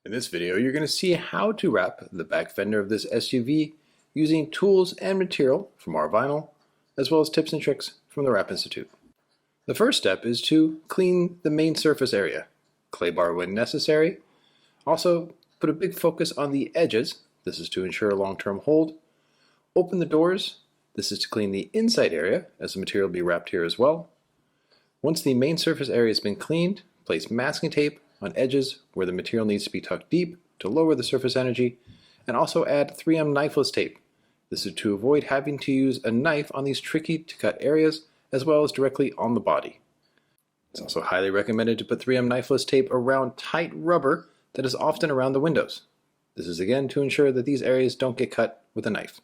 In this video, you're going to see how to wrap the back fender of this SUV using tools and material from Rvinyl, as well as tips and tricks from the Wrap Institute. The first step is to clean the main surface area, clay bar when necessary. Also, put a big focus on the edges. This is to ensure a long-term hold. Open the doors. This is to clean the inside area, as the material will be wrapped here as well. Once the main surface area has been cleaned, place masking tape on edges where the material needs to be tucked deep to lower the surface energy, and also add 3M Knifeless Tape. This is to avoid having to use a knife on these tricky to cut areas, as well as directly on the body. It's also highly recommended to put 3M Knifeless Tape around tight rubber that is often around the windows. This is again to ensure that these areas don't get cut with a knife.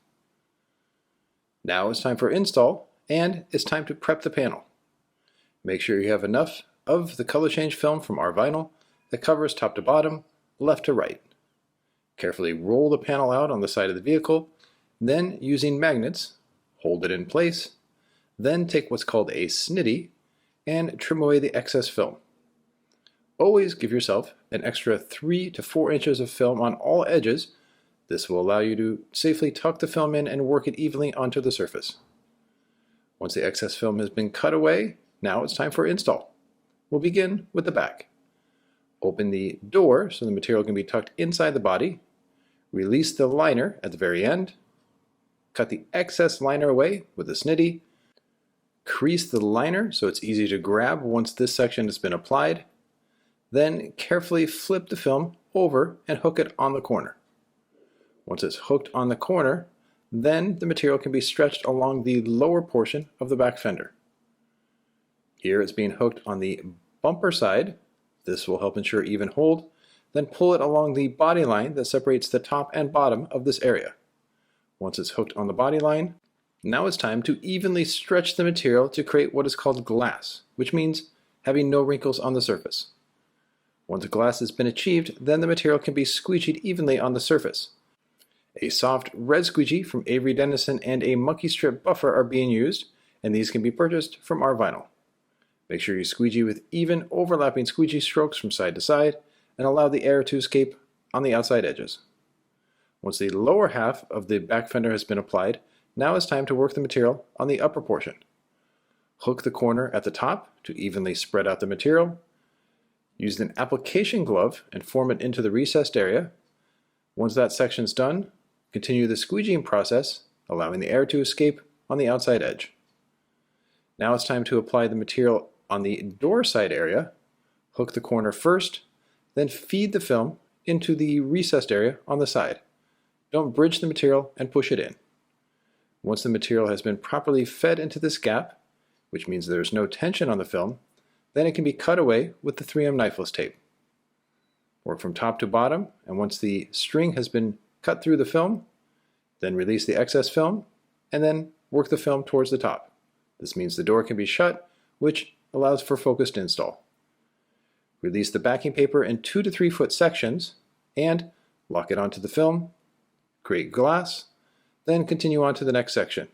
Now it's time for install, and it's time to prep the panel. Make sure you have enough of the color change film from Rvinyl that covers top to bottom, left to right. Carefully roll the panel out on the side of the vehicle, then using magnets, hold it in place, then take what's called a snitty and trim away the excess film. Always give yourself an extra 3 to 4 inches of film on all edges. This will allow you to safely tuck the film in and work it evenly onto the surface. Once the excess film has been cut away, now it's time for install. We'll begin with the back. Open the door so the material can be tucked inside the body. Release the liner at the very end. Cut the excess liner away with a snitty. Crease the liner so it's easy to grab once this section has been applied. Then carefully flip the film over and hook it on the corner. Once it's hooked on the corner, then the material can be stretched along the lower portion of the back fender. Here it's being hooked on the bumper side. This will help ensure even hold. Then pull it along the body line that separates the top and bottom of this area. Once it's hooked on the body line, now it's time to evenly stretch the material to create what is called glass, which means having no wrinkles on the surface. Once glass has been achieved, then the material can be squeegeed evenly on the surface. A soft red squeegee from Avery Dennison and a monkey strip buffer are being used, and these can be purchased from Rvinyl. Make sure you squeegee with even overlapping squeegee strokes from side to side and allow the air to escape on the outside edges. Once the lower half of the back fender has been applied, now it's time to work the material on the upper portion. Hook the corner at the top to evenly spread out the material. Use an application glove and form it into the recessed area. Once that section's done, continue the squeegeeing process, allowing the air to escape on the outside edge. Now it's time to apply the material on the door side area. Hook the corner first, then feed the film into the recessed area on the side. Don't bridge the material and push it in. Once the material has been properly fed into this gap, which means there's no tension on the film, then it can be cut away with the 3M Knifeless Tape. Work from top to bottom, and once the string has been cut through the film, then release the excess film, and then work the film towards the top. This means the door can be shut, which allows for focused install. Release the backing paper in 2 to 3 foot sections, and lock it onto the film, create glass, then continue on to the next section.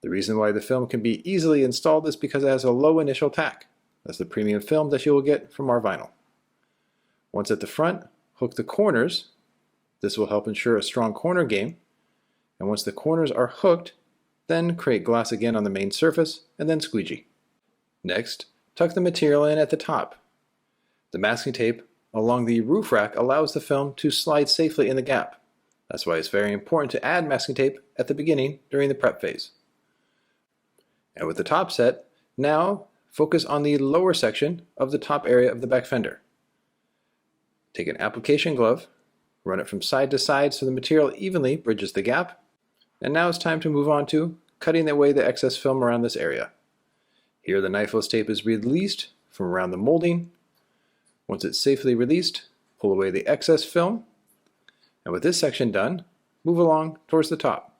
The reason why the film can be easily installed is because it has a low initial tack. That's the premium film that you will get from Rvinyl. Once at the front, hook the corners. This will help ensure a strong corner game. And once the corners are hooked, then create glass again on the main surface and then squeegee. Next, tuck the material in at the top. The masking tape along the roof rack allows the film to slide safely in the gap. That's why it's very important to add masking tape at the beginning during the prep phase. And with the top set, now focus on the lower section of the top area of the back fender. Take an application glove, run it from side to side so the material evenly bridges the gap, and now it's time to move on to cutting away the excess film around this area. Here the knifeless tape is released from around the molding. Once it's safely released, pull away the excess film, and with this section done, move along towards the top.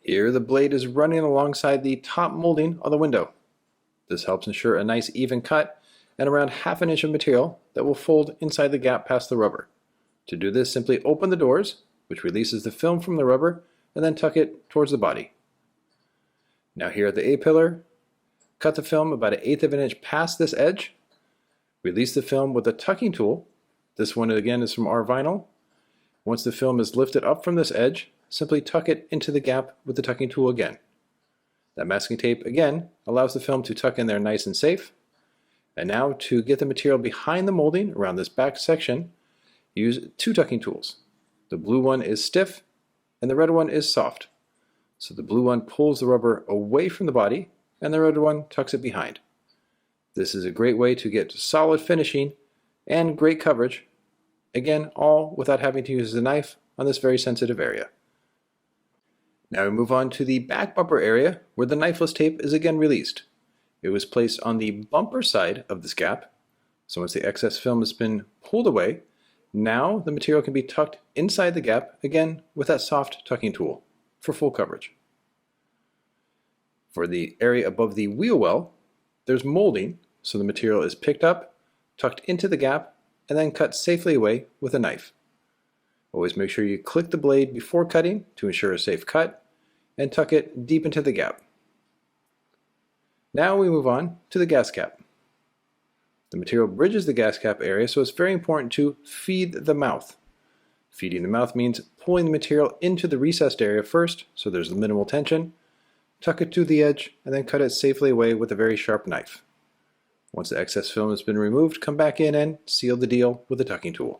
Here the blade is running alongside the top molding on the window. This helps ensure a nice even cut and around ½ inch of material that will fold inside the gap past the rubber. To do this, simply open the doors, which releases the film from the rubber, and then tuck it towards the body. Now here at the A-pillar, cut the film about 1/8 of an inch past this edge, release the film with a tucking tool, This one again is from Rvinyl. Once the film is lifted up from this edge, simply tuck it into the gap with the tucking tool again. That masking tape again allows the film to tuck in there nice and safe. And now to get the material behind the molding around this back section, use two tucking tools. The blue one is stiff and the red one is soft. So the blue one pulls the rubber away from the body and the red one tucks it behind. This is a great way to get solid finishing and great coverage, again all without having to use the knife on this very sensitive area. Now we move on to the back bumper area where the knifeless tape is again released. It was placed on the bumper side of this gap, so once the excess film has been pulled away, now the material can be tucked inside the gap, again with that soft tucking tool for full coverage. For the area above the wheel well, there's molding, so the material is picked up, tucked into the gap, and then cut safely away with a knife. Always make sure you click the blade before cutting to ensure a safe cut, and tuck it deep into the gap. Now we move on to the gas cap. The material bridges the gas cap area, so it's very important to feed the mouth. Feeding the mouth means pulling the material into the recessed area first, so there's minimal tension, tuck it to the edge, and then cut it safely away with a very sharp knife. Once the excess film has been removed, come back in and seal the deal with the tucking tool.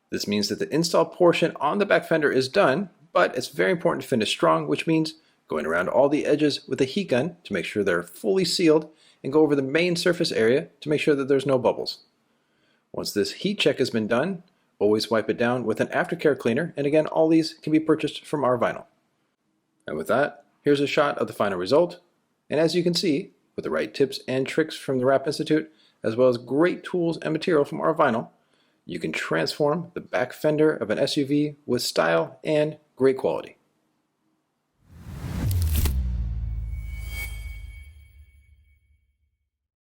This means that the install portion on the back fender is done, but it's very important to finish strong, which means going around all the edges with a heat gun to make sure they're fully sealed, and go over the main surface area to make sure that there's no bubbles. Once this heat check has been done, always wipe it down with an aftercare cleaner, and again all these can be purchased from Rvinyl. And with that, here's a shot of the final result, and as you can see, with the right tips and tricks from the Wrap Institute, as well as great tools and material from Rvinyl, you can transform the back fender of an SUV with style and great quality.